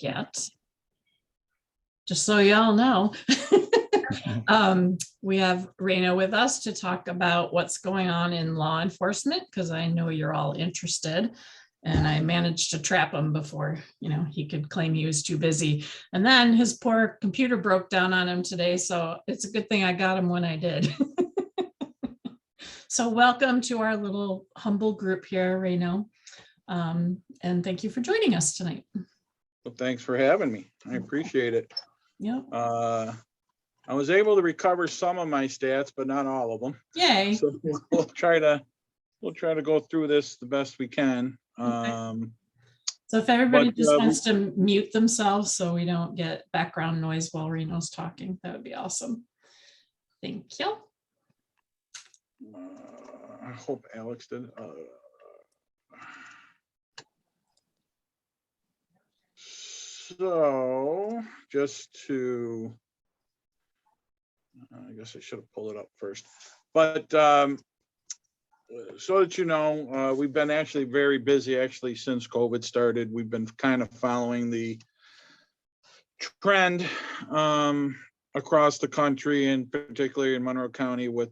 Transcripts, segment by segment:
yet. Just so y'all know, we have Reno with us to talk about what's going on in law enforcement, because I know you're all interested. And I managed to trap him before, he could claim he was too busy. And then his poor computer broke down on him today. So it's a good thing I got him when I did. So welcome to our little humble group here, Reno. And thank you for joining us tonight. Well, thanks for having me. I appreciate it. Yep. I was able to recover some of my stats, but not all of them. Yay. So we'll try to go through this the best we can. Okay. So if everybody just wants to mute themselves so we don't get background noise while Reno's talking, that would be awesome. Thank you. I hope Alex did. So just to, I guess I should have pulled it up first, but so that you know, we've been actually very busy since COVID started. We've been kind of following the trend across the country, and particularly in Monroe County with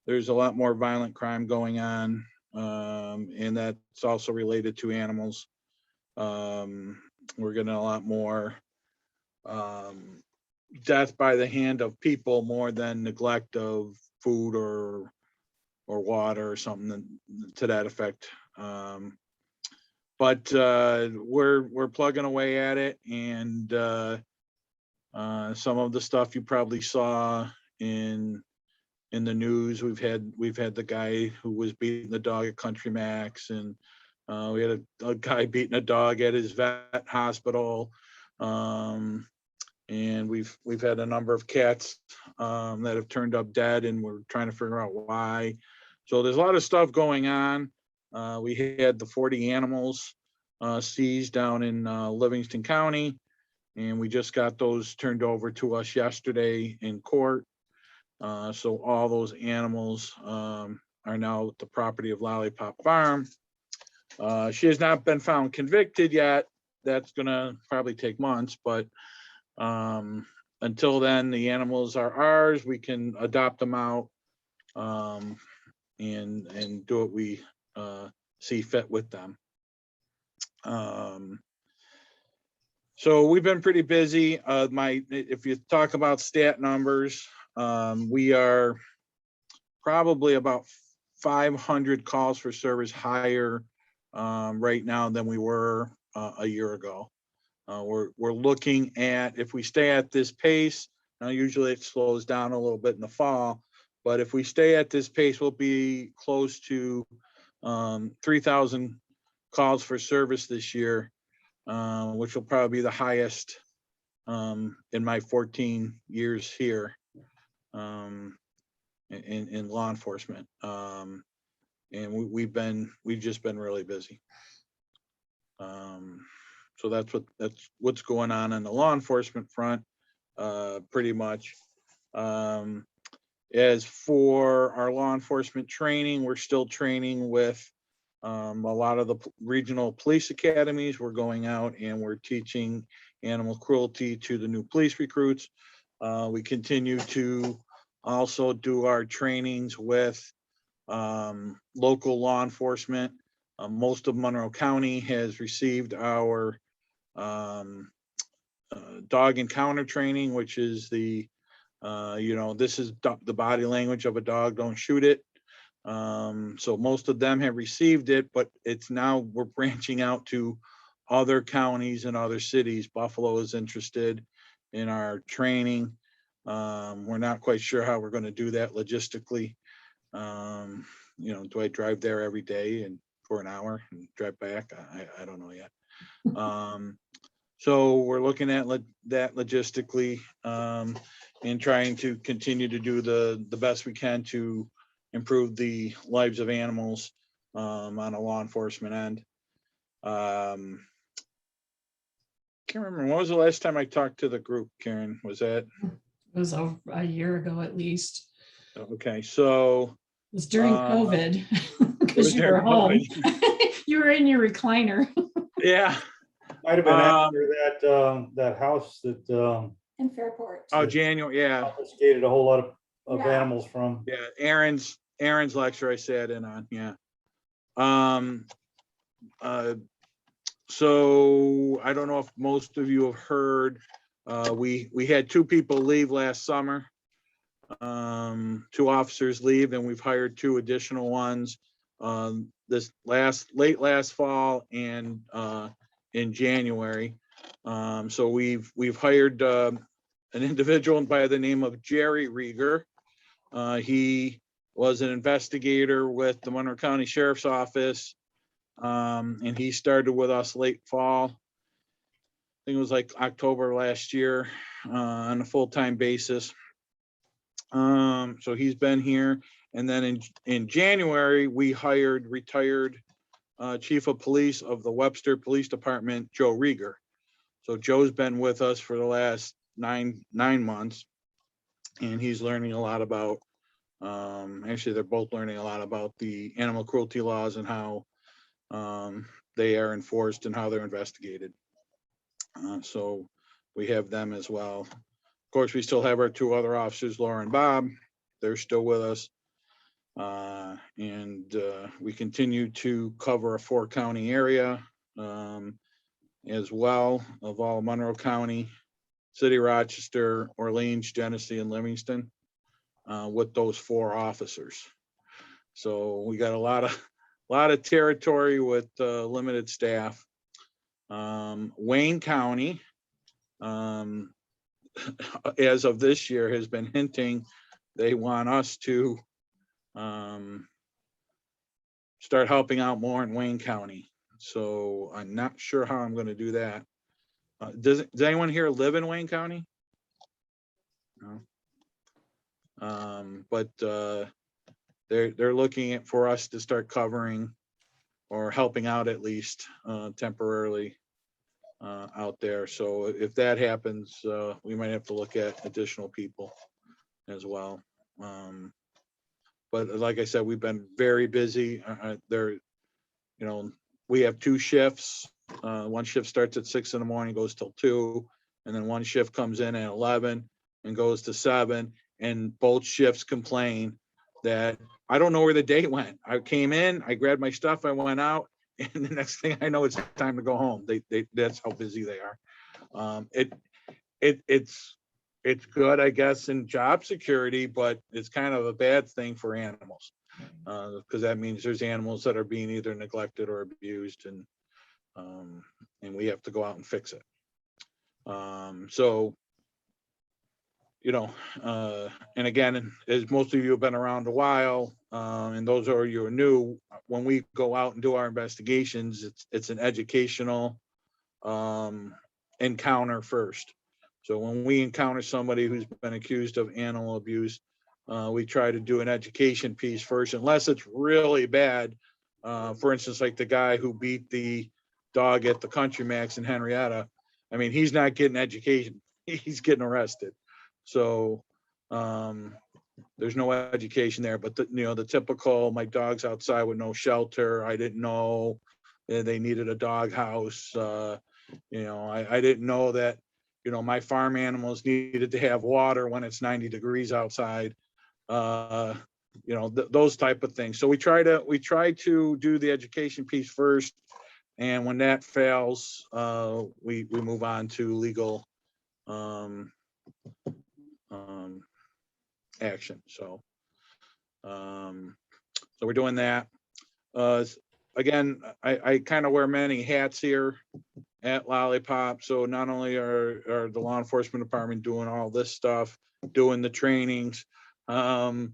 there's a lot more violent crime going on, and that's also related to animals. We're getting a lot more death by the hand of people more than neglect of food or water or something to that effect. But we're plugging away at it, and some of the stuff you probably saw in the news. We've had the guy who was beating the dog at Country Max, and we had a guy beating a dog at his vet hospital, and we've had a number of cats that have turned up dead, and we're trying to figure out why. So there's a lot of stuff going on. We had the 40 animals seized down in Livingston County, and we just got those turned over to us yesterday in court. So all those animals are now the property of Lollypop Farm. She has not been found convicted yet. That's gonna probably take months, but until then, the animals are ours. We can adopt them out and do what we see fit with them. So we've been pretty busy. If you talk about stat numbers, we are probably about 500 calls for service higher right now than we were a year ago. We're looking at, if we stay at this pace, now usually it slows down a little bit in the fall, but if we stay at this pace, we'll be close to 3,000 calls for service this year, which will probably be the highest in my 14 years here in law enforcement. And we've just been really busy. So that's what's going on the law enforcement front, pretty much. As for our law enforcement training, we're still training with a lot of the regional police academies. We're going out and we're teaching animal cruelty to the new police recruits. We continue to also do our trainings with local law enforcement. Most of Monroe County has received our dog encounter training, which is this is the body language of a dog, don't shoot it. So most of them have received it, but we're branching out to other counties and other cities. Buffalo is interested in our training. We're not quite sure how we're going to do that logistically. Do I drive there every day and for an hour and drive back? I don't know yet. So we're looking at that logistically and trying to continue to do the best we can to improve the lives of animals on a law enforcement end. Can't remember, when was the last time I talked to the group, Karen? Was that? It was a year ago at least. Okay, so it was during COVID because you were home. You were in your recliner. Yeah, Might have been Um, after that house that In Fairport. oh, January, yeah, confiscated a whole lot of Yeah. animals from. yeah, Aaron's lecture I sat in on, yeah. Um, so I don't know if most of you have heard, we had 2 people leave last summer. 2 officers leave, and we've hired 2 additional ones this late last fall and in January. So we've hired an individual by the name of Jerry Rieger. He was an investigator with the Monroe County Sheriff's Office, and he started with us late fall. I think it was like October last year on a full-time basis. So he's been here, and then in January we hired retired chief of police of the Webster Police Department, Joe Rieger. So Joe's been with us for the last nine months, and he's learning a lot about. Actually, they're both learning a lot about the animal cruelty laws and how they are enforced and how they're investigated. So we have them as well. Of course, we still have our 2 other officers, Laura and Bob. They're still with us. And we continue to cover a 4-county area as well of all Monroe County, City of Rochester, Orleans, Genesee, and Livingston with those 4 officers. So we got a lot of territory with limited staff. Wayne County, as of this year, has been hinting they want us to start helping out more in Wayne County. So I'm not sure how I'm going to do that. Does anyone here live in Wayne County? No. But they're looking for us to start covering or helping out at least temporarily out there. So if that happens, we might have to look at additional people as well. But like I said, we've been very busy. We have 2 shifts. One shift starts at 6 in the morning, goes till 2, and then one shift comes in at 11 and goes to 7. And both shifts complain that I don't know where the day went. I came in, I grabbed my stuff, I went out, and the next thing I know, it's time to go home. That's how busy they are. It's good, I guess, in job security, but it's kind of a bad thing for animals because that means there's animals that are being either neglected or abused, and we have to go out and fix it. So, and again, as most of you have been around a while, and those are you are new, when we go out and do our investigations, it's an educational encounter first. So when we encounter somebody who's been accused of animal abuse, we try to do an education piece first, unless it's really bad. For instance, like the guy who beat the dog at the Country Max in Henrietta. I mean, he's not getting education, he's getting arrested. So there's no education there, but the typical, my dog's outside with no shelter. I didn't know they needed a dog house. I didn't know that, my farm animals needed to have water when it's 90 degrees outside. Those type of things. So we try to do the education piece first. And when that fails, we move on to legal action. So we're doing that. Again, I kind of wear many hats here at Lollypop. So not only are the law enforcement department doing all this stuff, doing the trainings, and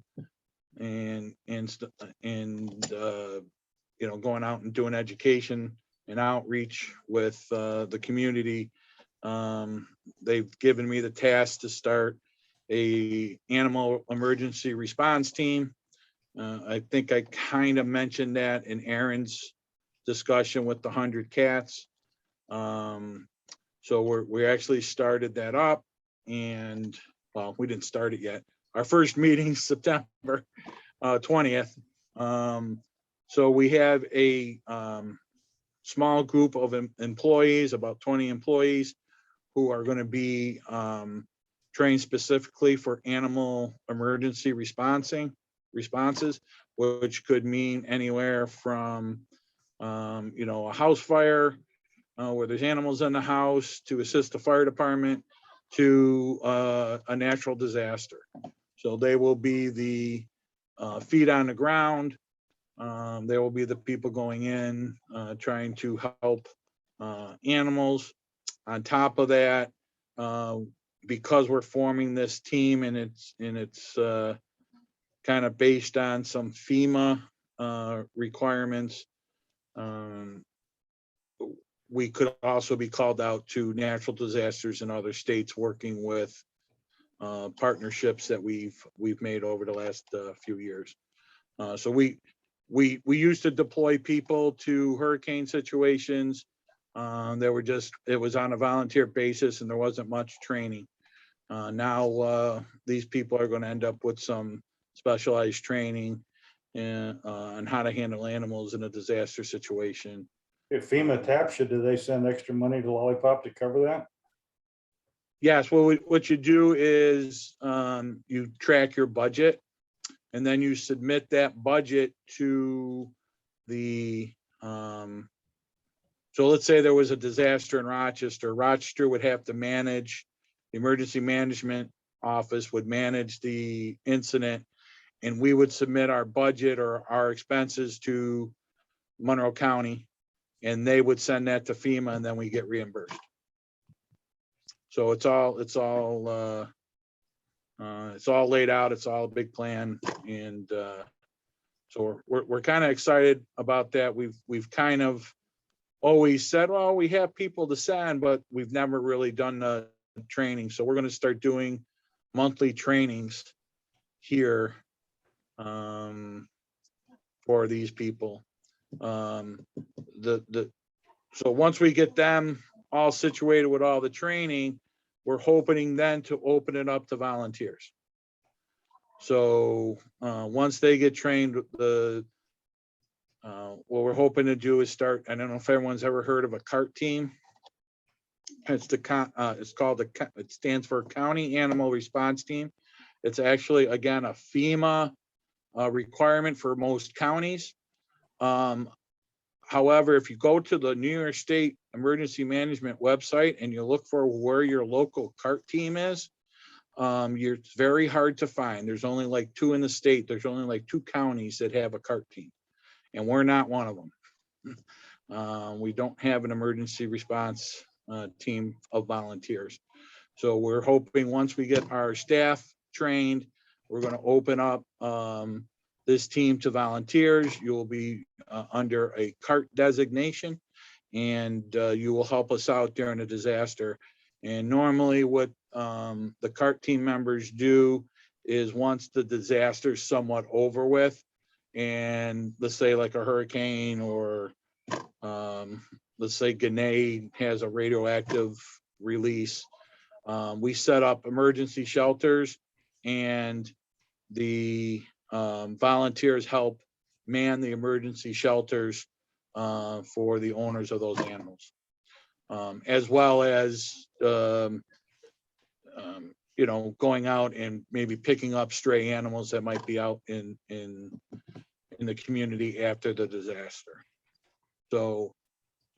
going out and doing education and outreach with the community. They've given me the task to start a animal emergency response team. I think I kind of mentioned that in Aaron's discussion with the 100 cats. So we actually started that up, and well, we didn't start it yet. Our first meeting September 20th. So we have a small group of employees, about 20 employees, who are going to be trained specifically for animal emergency responses, which could mean anywhere from, a house fire where there's animals in the house to assist the fire department to a natural disaster. So they will be the feet on the ground. There will be the people going in, trying to help animals. On top of that, because we're forming this team and it's kind of based on some FEMA requirements, we could also be called out to natural disasters in other states, working with partnerships that we've made over the last few years. So we used to deploy people to hurricane situations. It was on a volunteer basis and there wasn't much training. Now these people are going to end up with some specialized training on how to handle animals in a disaster situation. If FEMA taps you, do they send extra money to Lollypop to cover that? Yes, well, what you do is you track your budget and then you submit that budget to the, so let's say there was a disaster in Rochester. Rochester would have to manage, the emergency management office would manage the incident, and we would submit our budget or our expenses to Monroe County, and they would send that to FEMA, and then we get reimbursed. So it's all laid out. It's all a big plan, and so we're kind of excited about that. We've kind of always said, well, we have people to send, but we've never really done the training. So we're going to start doing monthly trainings here for these people. So once we get them all situated with all the training, we're hoping then to open it up to volunteers. So once they get trained, what we're hoping to do is start, I don't know if everyone's ever heard of a CART team. It stands for County Animal Response Team. It's actually, again, a FEMA requirement for most counties. However, if you go to the New York State Emergency Management website and you look for where your local CART team is, it's very hard to find. There's only like 2 in the state. There's only like 2 counties that have a CART team, and we're not one of them. We don't have an emergency response team of volunteers. So we're hoping once we get our staff trained, we're going to open up this team to volunteers. You will be under a CART designation, and you will help us out during a disaster. And normally what the CART team members do is, once the disaster is somewhat over with, and let's say like a hurricane, or let's say Grenade has a radioactive release, we set up emergency shelters, and the volunteers help man the emergency shelters for the owners of those animals, as well as going out and maybe picking up stray animals that might be out in the community after the disaster. So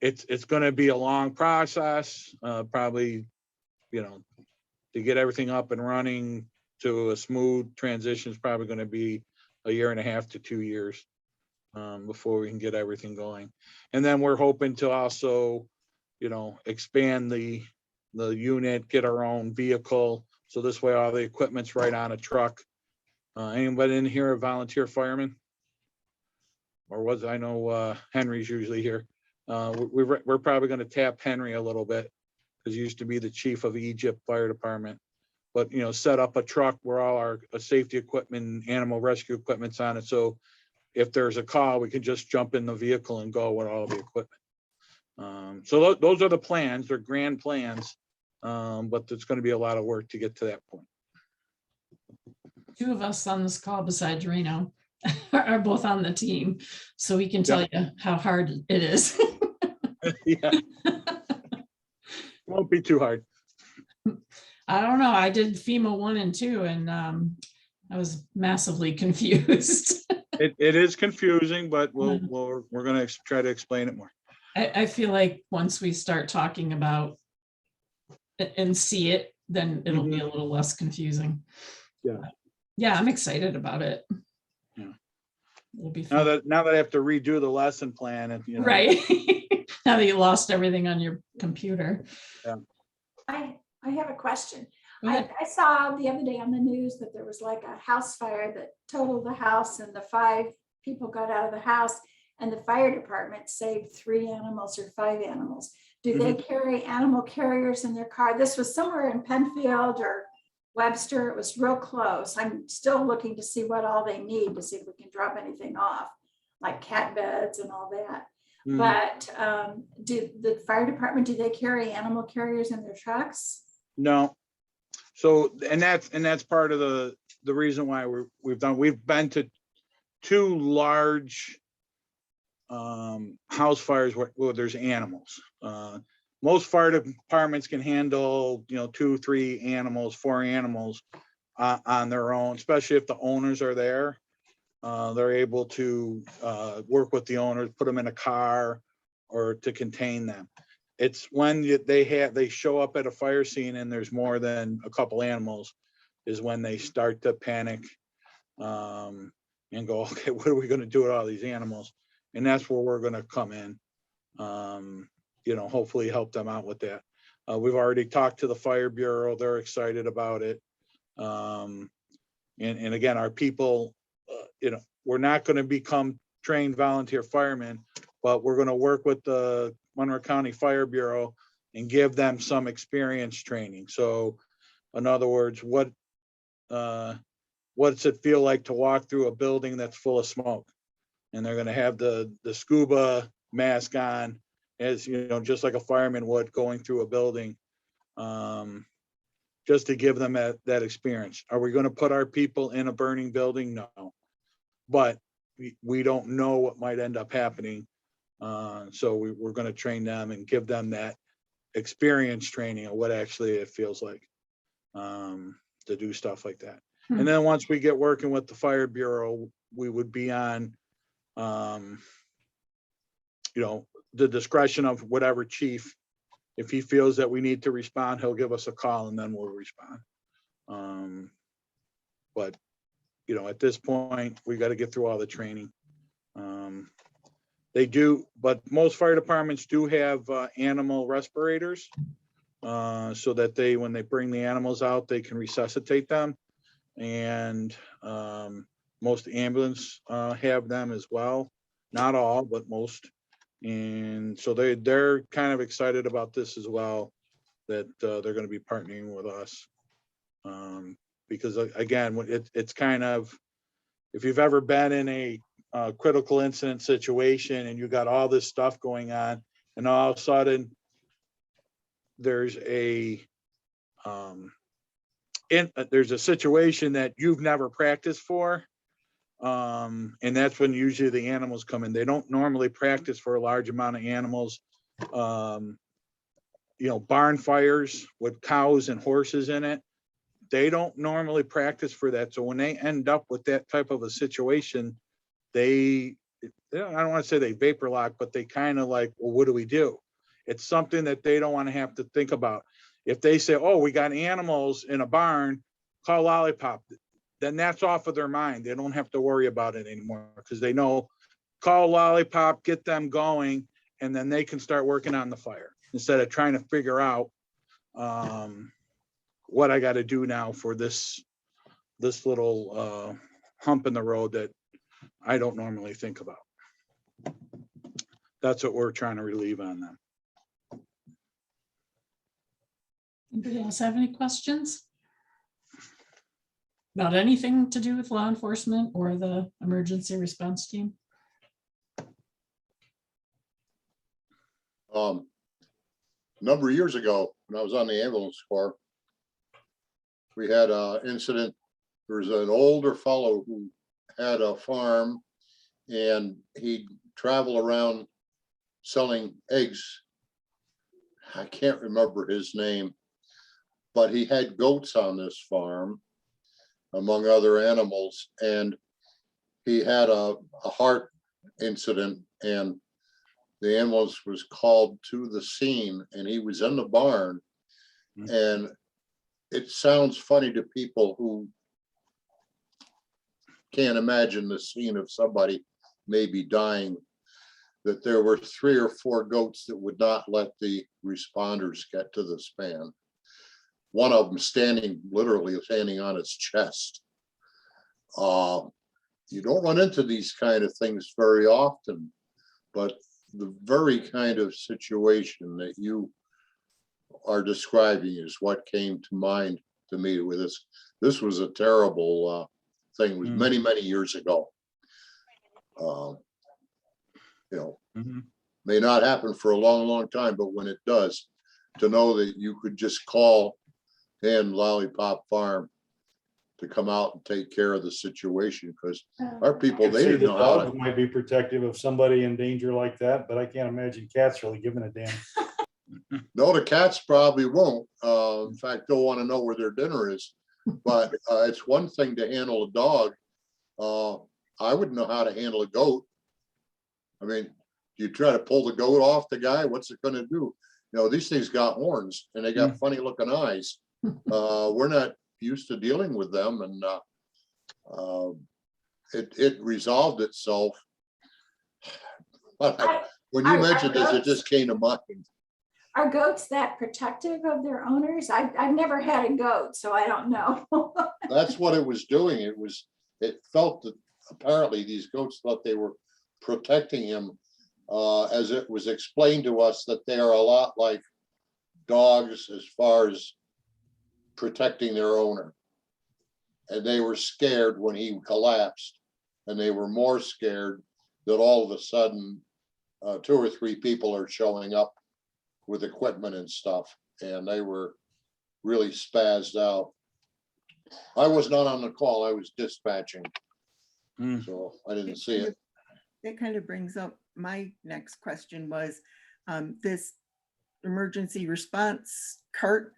it's going to be a long process, probably, to get everything up and running to a smooth transition is probably going to be 1.5 years to 2 years before we can get everything going. And then we're hoping to also, expand the unit, get our own vehicle. So this way all the equipment's right on a truck. Anybody in here a volunteer fireman? Or I know Henry's usually here. We're probably going to tap Henry a little bit, because he used to be the chief of Egypt Fire Department. But set up a truck where all our safety equipment, animal rescue equipment's on it. So if there's a call, we can just jump in the vehicle and go with all the equipment. So those are the plans. They're grand plans, but there's going to be a lot of work to get to that point. 2 of us on this call besides Reno are both on the team, so we can tell you how hard it is. Yeah, won't be too hard. I don't know. I did FEMA 1 and 2 and I was massively confused. It is confusing, but we're gonna try to explain it more. I feel like once we start talking about it and see it, then it'll be a little less confusing. Yeah. Yeah, I'm excited about it. Yeah. It'll be fun. Now that I have to redo the lesson plan and, you know. Right. Now that you lost everything on your computer. Yeah. I have a question. Go ahead. I saw the other day on the news that there was like a house fire that totaled the house and the 5 people got out of the house and the fire department saved 3 animals or 5 animals. Do they carry animal carriers in their car? This was somewhere in Penfield or Webster. It was real close. I'm still looking to see what all they need to see if we can drop anything off, like cat beds and all that. But do the fire department, do they carry animal carriers in their trucks? No. So, and that's part of the reason why we've been to 2 large house fires where there's animals. Most fire departments can handle, 2, 3 animals, 4 animals on their own, especially if the owners are there. They're able to work with the owners, put them in a car or to contain them. It's when they show up at a fire scene and there's more than a couple animals is when they start to panic and go, okay, what are we going to do with all these animals? And that's where we're going to come in, hopefully help them out with that. We've already talked to the fire bureau. They're excited about it. And again, our people, we're not going to become trained volunteer firemen, but we're going to work with the Monroe County Fire Bureau and give them some experience training. So in other words, what's it feel like to walk through a building that's full of smoke? And they're going to have the scuba mask on, as just like a fireman would going through a building, just to give them that experience. Are we going to put our people in a burning building? No, but we don't know what might end up happening. So we're going to train them and give them that experience training of what actually it feels like to do stuff like that. And then once we get working with the fire bureau, we would be on, the discretion of whatever chief. If he feels that we need to respond, he'll give us a call and then we'll respond. But at this point, we got to get through all the training. They do, but most fire departments do have animal respirators, so that when they bring the animals out, they can resuscitate them. And most ambulance have them as well. Not all, but most. And so they're kind of excited about this as well, that they're going to be partnering with us. Because again, it's kind of, if you've ever been in a critical incident situation and you got all this stuff going on, and all of a sudden there's a situation that you've never practiced for, and that's when usually the animals come in. They don't normally practice for a large amount of animals. Barn fires with cows and horses in it, they don't normally practice for that. So when they end up with that type of a situation, I don't want to say they vapor lock, but they kind of like, well, what do we do? It's something that they don't want to have to think about. If they say, oh, we got animals in a barn, call Lollypop, then that's off of their mind. They don't have to worry about it anymore because they know, call Lollypop, get them going, and then they can start working on the fire instead of trying to figure out what I got to do now for this little hump in the road that I don't normally think about. That's what we're trying to relieve on them. Anybody else have any questions about anything to do with law enforcement or the emergency response team? A number of years ago, when I was on the ambulance corps, we had an incident. There was an older fellow who had a farm, and he'd travel around selling eggs. I can't remember his name, but he had goats on this farm, among other animals, and he had a heart incident, and the ambulance was called to the scene, and he was in the barn. And it sounds funny to people who can't imagine the scene of somebody maybe dying, that there were 3 or 4 goats that would not let the responders get to the span. One of them literally standing on its chest. You don't run into these kind of things very often, but the very kind of situation that you are describing is what came to mind to me with this. This was a terrible thing. It was many, many years ago. May not happen for a long, long time, but when it does, to know that you could just call in Lollypop Farm to come out and take care of the situation, because our people, they See, didn't the know how dogs to. might be protective of somebody in danger like that, but I can't imagine cats really giving a damn. No, the cats probably won't. In fact, they'll want to know where their dinner is. But it's one thing to handle a dog. I wouldn't know how to handle a goat. I mean, you try to pull the goat off the guy, what's it going to do? These things got horns and they got funny looking eyes. We're not used to dealing with them, and it resolved itself. When you mentioned this, it just came to mind. Are goats that protective of their owners? I've never had a goat, so I don't know. That's what it was doing. It felt that apparently these goats thought they were protecting him, as it was explained to us that they are a lot like dogs as far as protecting their owner. And they were scared when he collapsed, and they were more scared that all of a sudden 2 or 3 people are showing up with equipment and stuff, and they were really spazzed out. I was not on the call, I was dispatching, so I didn't see it. That kind of brings up my next question was, this emergency response cart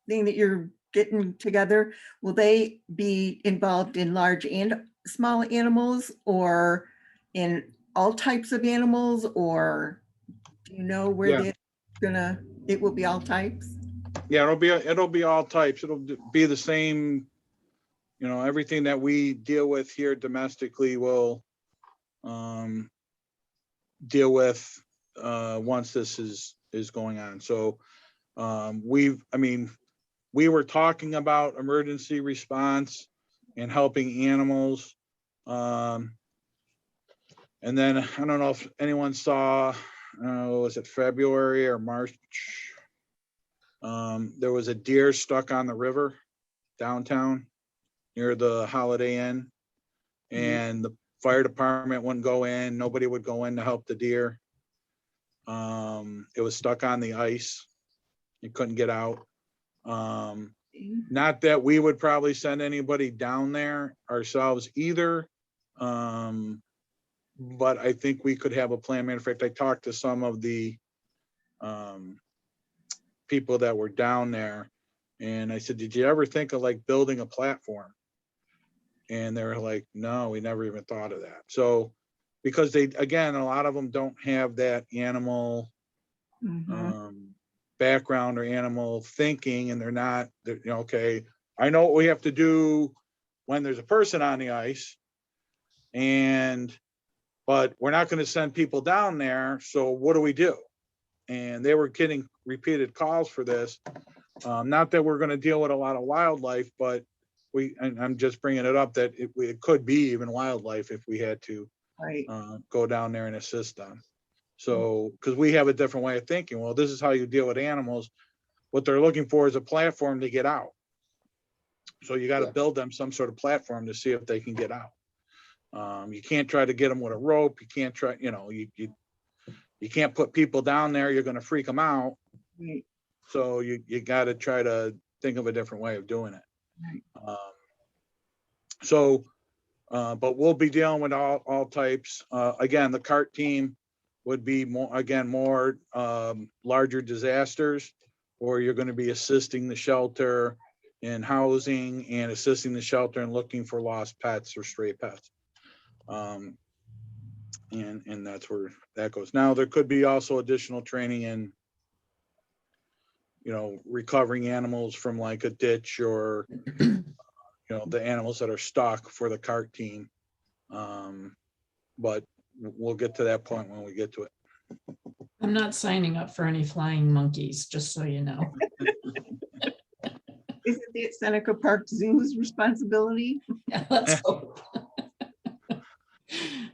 thing that you're getting together, will they be involved in large and small animals, or in all types of animals, or do you know where it will be all types? Yeah, it'll be all types. It'll be the same, everything that we deal with here domestically will deal with once this is going on. So we were talking about emergency response and helping animals. And then I don't know if anyone saw, was it February or March? There was a deer stuck on the river downtown near the Holiday Inn, and the fire department wouldn't go in. Nobody would go in to help the deer. It was stuck on the ice. It couldn't get out. Not that we would probably send anybody down there ourselves either. But I think we could have a plan. Matter of fact, I talked to some of the people that were down there, and I said, did you ever think of like building a platform? And they were like, no, we never even thought of that. So because again, a lot of them don't have that animal background or animal thinking, and they're okay, I know what we have to do when there's a person on the ice, but we're not going to send people down there. So what do we do? And they were getting repeated calls for this. Not that we're going to deal with a lot of wildlife, but I'm just bringing it up that it could be even wildlife if we had to go down there and assist them. So, because we have a different way of thinking. Well, this is how you deal with animals. What they're looking for is a platform to get out. So you got to build them some sort of platform to see if they can get out. You can't try to get them with a rope. You can't try, you can't put people down there. You're going to freak them out. Right. So you got to try to think of a different way of doing it. Right. But we'll be dealing with all types. Again, the CART team would be more, again, more larger disasters, or you're going to be assisting the shelter in housing and assisting the shelter in looking for lost pets or stray pets. And that's where that goes. Now, there could be also additional training in, recovering animals from like a ditch, or, the animals that are stuck for the CART team. But we'll get to that point when we get to it. I'm not signing up for any flying monkeys, just so you know. Is it the Seneca Park Zoo's responsibility? Yeah, let's hope.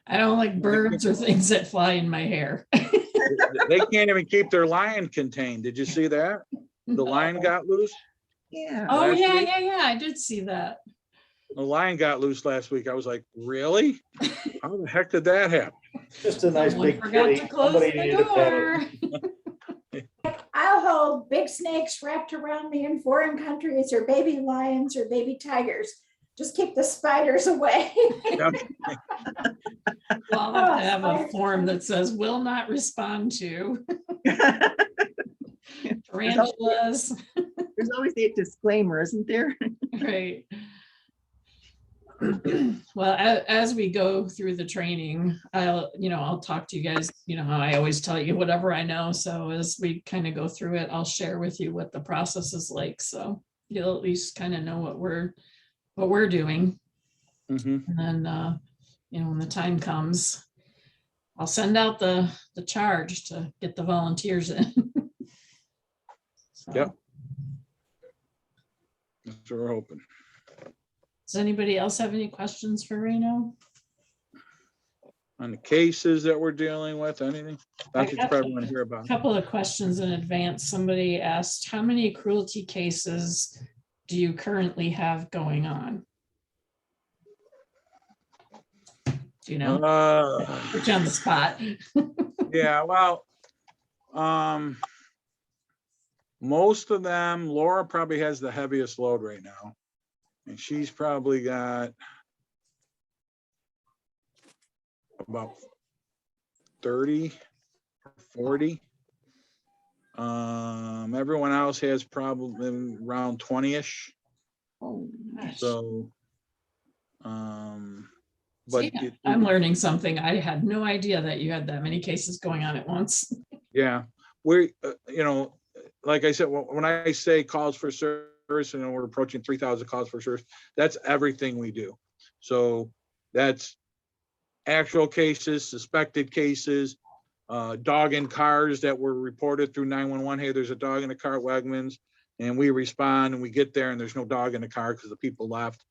I don't like birds or things that fly in my hair. They can't even keep their lion contained. Did you see that? The lion got loose. Yeah. Oh, last yeah, week. yeah. I did see that. The lion got loose last week. I was like, really? How the heck did that happen? Just a nice Someone big forgot kitty. to close Somebody the needed to pet it. door. I'll hold big snakes wrapped around me in foreign countries, or baby lions or baby tigers. Just keep the spiders away. Well, I'll have to have a form that says will not respond to tarantulas. There's always a disclaimer, isn't there? Right. Well, as we go through the training, I'll talk to you guys, how I always tell you whatever I know. So as we kind of go through it, I'll share with you what the process is like. So you'll at least kind of know what we're doing. Mhm. And then, when the time comes, I'll send out the charge to get the volunteers in. So, Yep. That's what we're hoping. does anybody else have any questions for Reno? On the cases that we're dealing with, anything? That's what you got probably want to hear A about. couple of questions in advance. Somebody asked, how many cruelty cases do you currently have going on? Do you know? Put you on the spot. Yeah, well, most of them, Laura probably has the heaviest load right now. And she's probably got about 30, 40. Everyone else has probably around 20-ish. Oh, Gosh. So, but See, I'm learning something. I had no idea that you had that many cases going on at once. yeah, we're, like I said, when I say calls for service, we're approaching 3,000 calls for service. That's everything we do. So that's actual cases, suspected cases, dog in cars that were reported through 911. Hey, there's a dog in a car at Wegmans, and we respond and we get there and there's no dog in the car because the people left.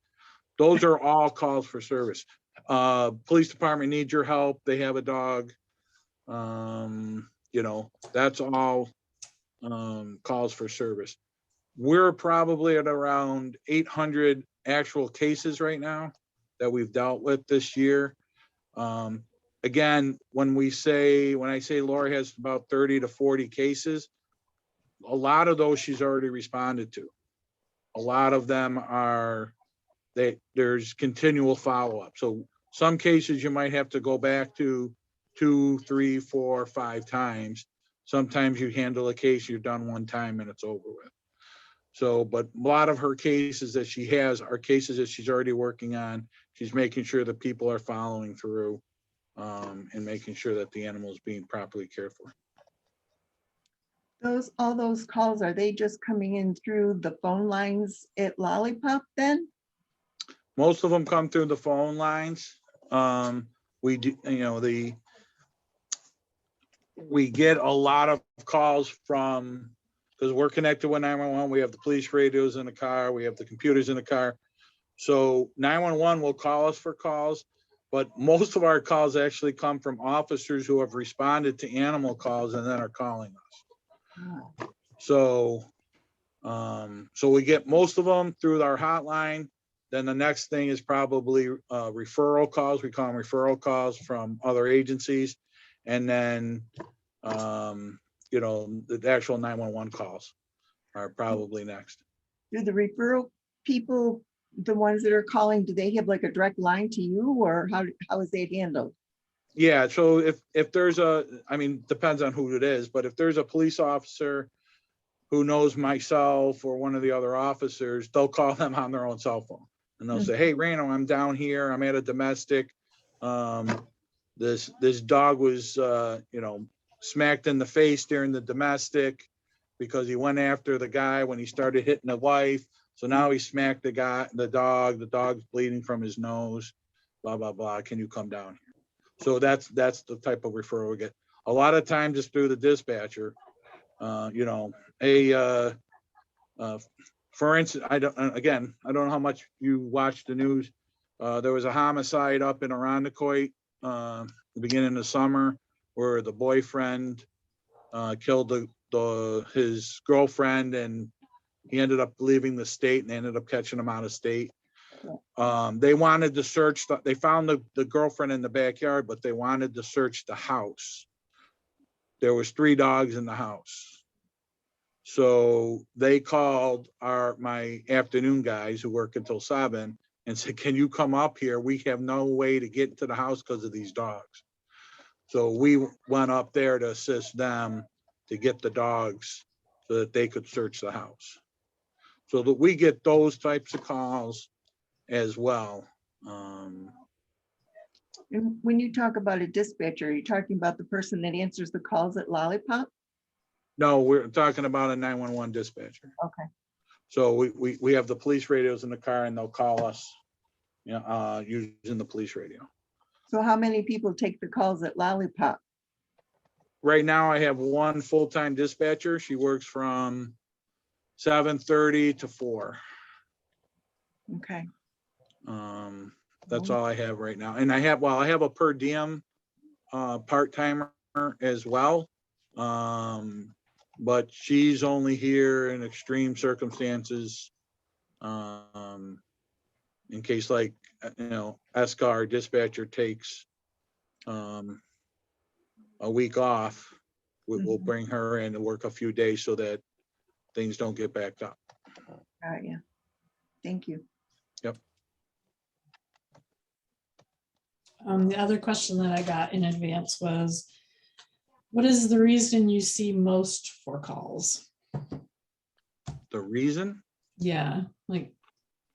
Those are all calls for service. Police department needs your help. They have a dog. That's all calls for service. We're probably at around 800 actual cases right now that we've dealt with this year. Again, when I say Laura has about 30 to 40 cases, a lot of those she's already responded to. A lot of them there's continual follow-up. So some cases you might have to go back to 2, 3, 4, 5 times. Sometimes you handle a case, you're done one time and it's over with. So, but a lot of her cases that she has are cases that she's already working on. She's making sure that people are following through and making sure that the animal is being properly cared for. all those calls, are they just coming in through the phone lines at Lollypop then? Most of them come through the phone lines. We do, we get a lot of calls from, because we're connected with 911, we have the police radios in the car, we have the computers in the car. So 911 will call us for calls, but most of our calls actually come from officers who have responded to animal calls and then are calling us. So, so we get most of them through our hotline. Then the next thing is probably referral calls. We call them referral calls from other agencies. And then, the actual 911 calls are probably next. Do the referral people, the ones that are calling, do they have like a direct line to you, or how is that handled? Yeah, so if there's I mean, depends on who it is, but if there's a police officer who knows myself or one of the other officers, they'll call them on their own cell phone. And they'll say, hey, Reno, I'm down here. I'm at a domestic. This dog was, smacked in the face during the domestic because he went after the guy when he started hitting the wife. So now he smacked the dog's bleeding from his nose, blah, blah, blah. Can you come down here? So that's the type of referral we get. A lot of times it's through the dispatcher. For instance, I don't know how much you watch the news. There was a homicide up in Irondequoit, the beginning of summer, where the boyfriend killed his girlfriend, and he ended up leaving the state, and they ended up catching him out of state. They wanted to search, they found the girlfriend in the backyard, but they wanted to search the house. There was 3 dogs in the house. So they called my afternoon guys who work until 7 and said, can you come up here? We have no way to get into the house because of these dogs. So we went up there to assist them to get the dogs so that they could search the house. So that we get those types of calls as well. And when you talk about a dispatcher, are you talking about the person that answers the calls at Lollypop? No, we're talking about a 911 dispatcher. Okay. So we have the police radios in the car, and they'll call us, using the police radio. So how many people take the calls at Lollypop? Right now, I have one full-time dispatcher. She works from 7:30 to 4. Okay. That's all I have right now. And I have a per diem part-timer as well. But she's only here in extreme circumstances. In case, like, ESCA, our dispatcher, takes a week off, we'll bring her in to work a few days so that things don't get backed up. Yeah. Thank you. Yep. The other question that I got in advance was, what is the reason you see most for calls? The reason? Yeah, like,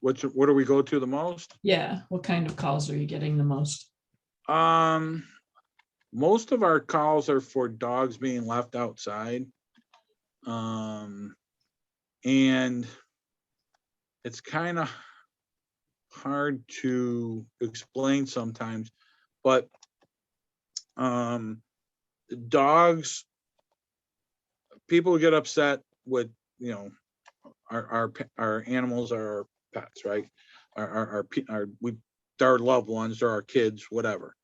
What do we go to the most? yeah, what kind of calls are you getting the most? Most of our calls are for dogs being left outside. And it's kind of hard to explain sometimes, but dogs, people get upset with, our animals are our pets, right? Our loved ones, or our kids, whatever.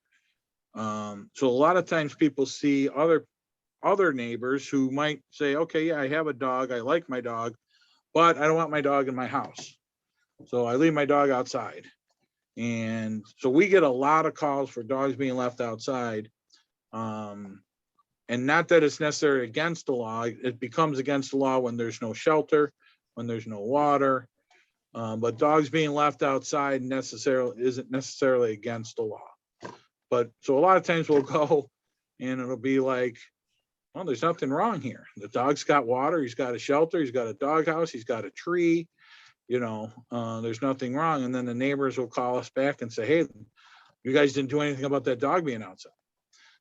So a lot of times people see other neighbors who might say, okay, yeah, I have a dog, I like my dog, but I don't want my dog in my house. So I leave my dog outside. And so we get a lot of calls for dogs being left outside. And not that it's necessarily against the law, it becomes against the law when there's no shelter, when there's no water. But dogs being left outside isn't necessarily against the law. But so a lot of times we'll go and it'll be like, well, there's nothing wrong here. The dog's got water, he's got a shelter, he's got a doghouse, he's got a tree, there's nothing wrong. And then the neighbors will call us back and say, hey, you guys didn't do anything about that dog being outside.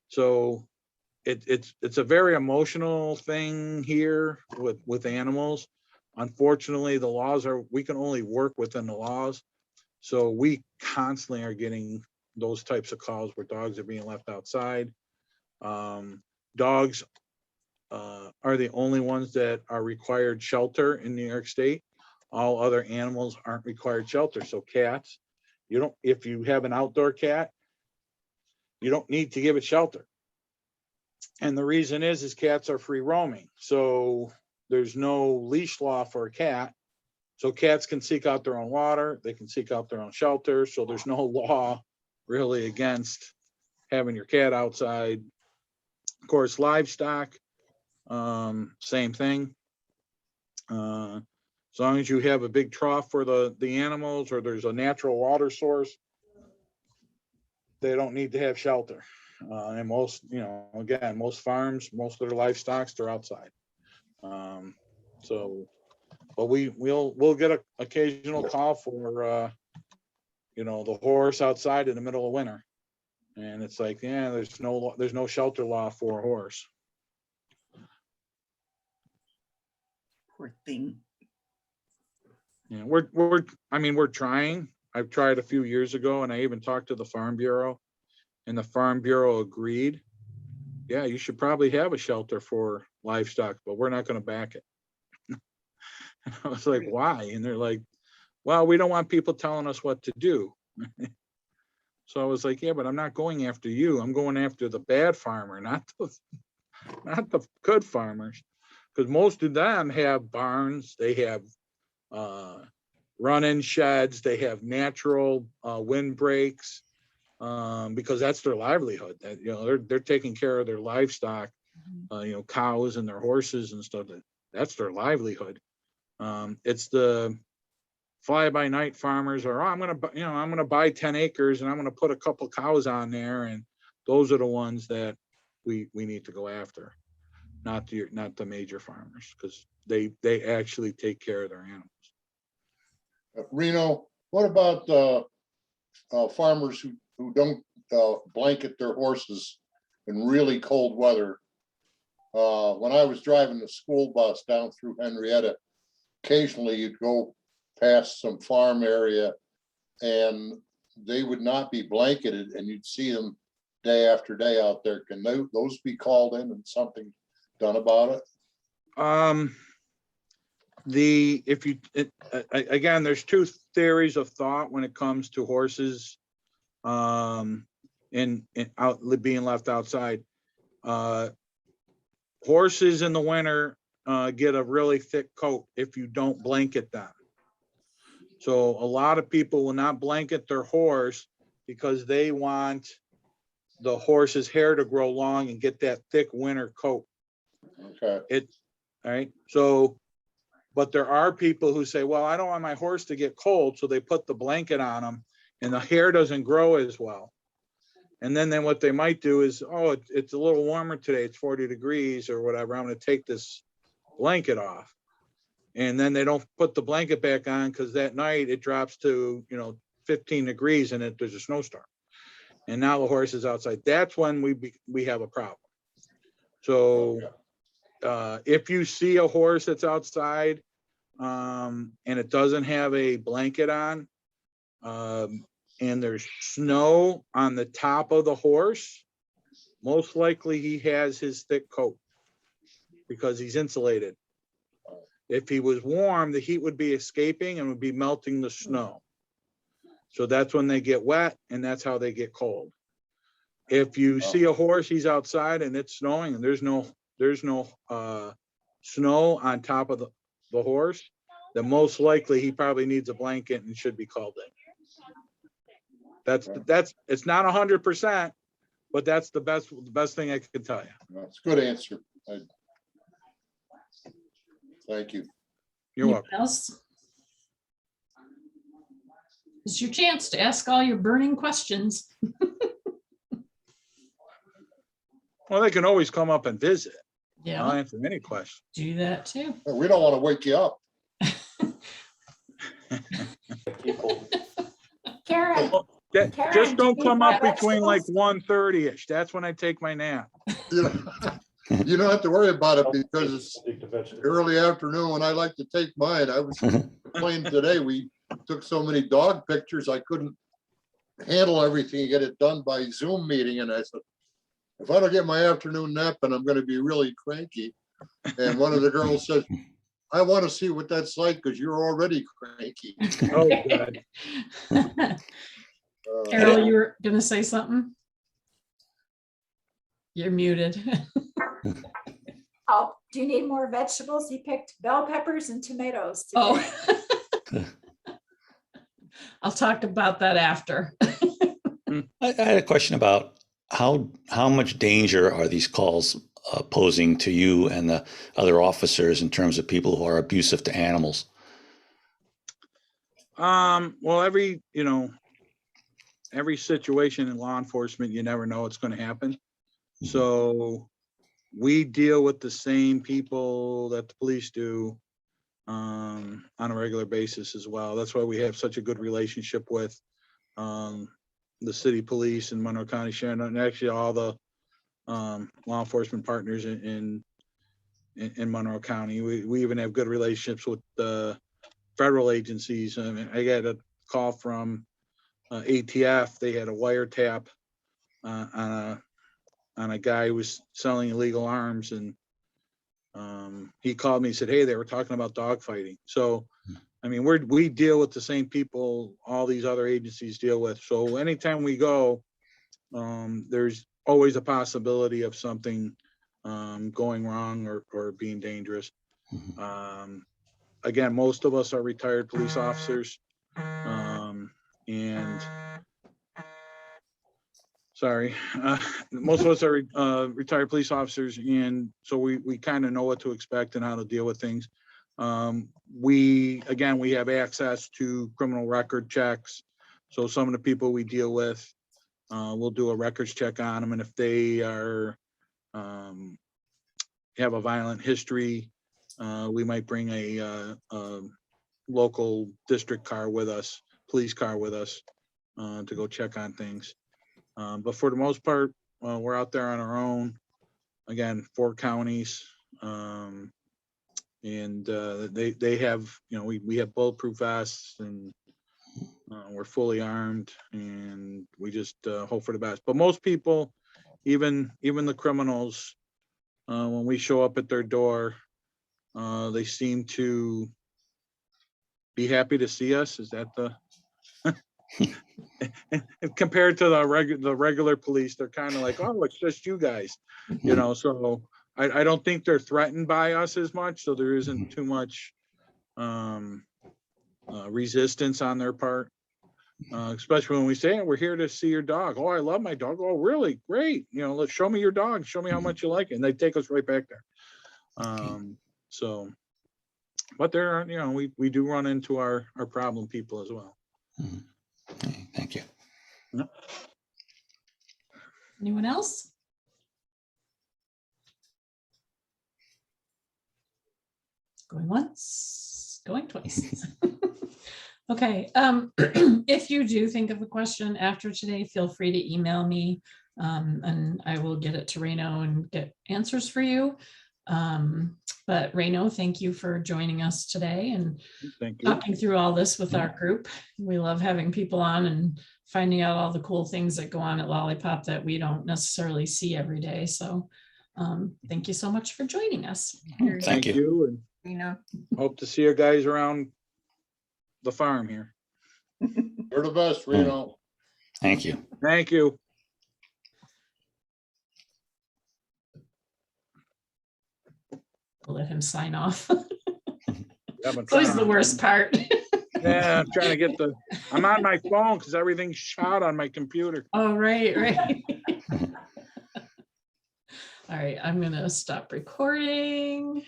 So it's a very emotional thing here with animals. Unfortunately, the laws we can only work within the laws. So we constantly are getting those types of calls where dogs are being left outside. Dogs are the only ones that are required shelter in New York State. All other animals aren't required shelter. So cats, if you have an outdoor cat, you don't need to give it shelter. And the reason is cats are free roaming. So there's no leash law for a cat. So cats can seek out their own water. They can seek out their own shelter. So there's no law really against having your cat outside. Of course, livestock, same thing. As long as you have a big trough for the animals, or there's a natural water source, they don't need to have shelter. And most, again, most farms, most of their livestock, they're outside. So, but we'll get an occasional call for, the horse outside in the middle of winter. And it's like, yeah, there's no shelter law for a horse. Poor thing. Yeah, we're trying. I've tried a few years ago, and I even talked to the Farm Bureau, and the Farm Bureau agreed. Yeah, you should probably have a shelter for livestock, but we're not going to back it. I was like, why? And they're like, well, we don't want people telling us what to do. So I was like, yeah, but I'm not going after you. I'm going after the bad farmer, not the good farmers. Because most of them have barns, they have run-in sheds, they have natural windbreaks, because that's their livelihood. That, they're taking care of their livestock, cows and their horses and stuff. That's their livelihood. It's the fly-by-night farmers, or I'm gonna buy 10 acres and I'm gonna put a couple cows on there, and those are the ones that we need to go after. Not the major farmers, because they actually take care of their animals. Reno, what about farmers who don't blanket their horses in really cold weather? When I was driving the school bus down through Henrietta, occasionally you'd go past some farm area and they would not be blanketed, and you'd see them day after day out there. Can those be called in and something done about it? Again, there's two theories of thought when it comes to horses being left outside. Horses in the winter get a really thick coat if you don't blanket them. So a lot of people will not blanket their horse because they want the horse's hair to grow long and get that thick winter coat. Okay. All right. So, but there are people who say, well, I don't want my horse to get cold. So they put the blanket on them and the hair doesn't grow as well. And then what they might do is, oh, it's a little warmer today. It's 40 degrees or whatever. I'm going to take this blanket off. And then they don't put the blanket back on because that night it drops to, 15 degrees and there's a snowstorm. And now the horse is outside. That's when we have a problem. So if you see a horse that's outside and it doesn't have a blanket on, and there's snow on the top of the horse, most likely he has his thick coat because he's insulated. If he was warm, the heat would be escaping and would be melting the snow. So that's when they get wet, and that's how they get cold. If you see a horse, he's outside and it's snowing and there's no snow on top of the horse, then most likely he probably needs a blanket and should be called in. That's it's not 100%, but that's the best thing I can tell you. That's a good answer. Thank you. You're welcome. Else? It's your chance to ask all your burning questions. Well, they can always come up and visit. I'll Yeah, answer any question. do that too. We don't want to wake you up. Karen, Just don't do you come eat up between like vegetables? 1:30-ish. That's when I take my nap. You don't have to worry about it because it's early afternoon when I like to take mine. I was complaining today, we took so many dog pictures, I couldn't handle everything and get it done by Zoom meeting. And I said, if I don't get my afternoon nap, and I'm going to be really cranky. And one of the girls said, I want to see what that's like because you're already cranky. Oh, God. Carol, you were gonna say something? You're muted. Oh, do you need more vegetables? He picked bell peppers and tomatoes today. Oh. I'll talk about that after. I had a question about how much danger are these calls posing to you and the other officers in terms of people who are abusive to animals? Well, every situation in law enforcement, you never know what's going to happen. So we deal with the same people that the police do on a regular basis as well. That's why we have such a good relationship with the city police in Monroe County, Sharon, and actually all the law enforcement partners in Monroe County. We even have good relationships with the federal agencies. I mean, I got a call from ATF. They had a wiretap on a guy who was selling illegal arms, and he called me and said, hey, they were talking about dogfighting. So, I mean, we deal with the same people all these other agencies deal with. So anytime we go, there's always a possibility of something going wrong or being dangerous. Again, most of us are retired police officers, and sorry, most of us are retired police officers, and so we kind of know what to expect and how to deal with things. We have access to criminal record checks, so some of the people we deal with, we'll do a records check on them, and if they are have a violent history, we might bring a local district car with us, police car with us, to go check on things. But for the most part, we're out there on our own. Again, 4 counties, and they have, we have bulletproof vests, and we're fully armed, and we just hope for the best. But most people, even the criminals, when we show up at their door, they seem to be happy to see us. Is that the compared to the regular police, they're kind of like, oh, it's just you guys, so I don't think they're threatened by us as much, so there isn't too much resistance on their part, especially when we say, we're here to see your dog. Oh, I love my dog. Oh, really? Great. Let's show me your dog, show me how much you like it, and they take us right back there. So, but there are, we do run into our problem people as well. Okay, thank you. Anyone else? Going once, going twice. Okay, if you do think of a question after today, feel free to email me, and I will get it to Reno and get answers for you. But Reno, thank you for joining us today and Thank you. talking through all this with our group. We love having people on and finding out all the cool things that go on at Lollypop that we don't necessarily see every day. So thank you so much for joining us. Thank you, and Reno. hope to see you guys around the farm here. You're the best, Reno. Thank you. Thank you. We'll let him sign off. I've been It's always trying- the worst part. Yeah, I'm trying to get I'm on my phone because everything's shot on my computer. Oh, right. All right, I'm gonna stop recording.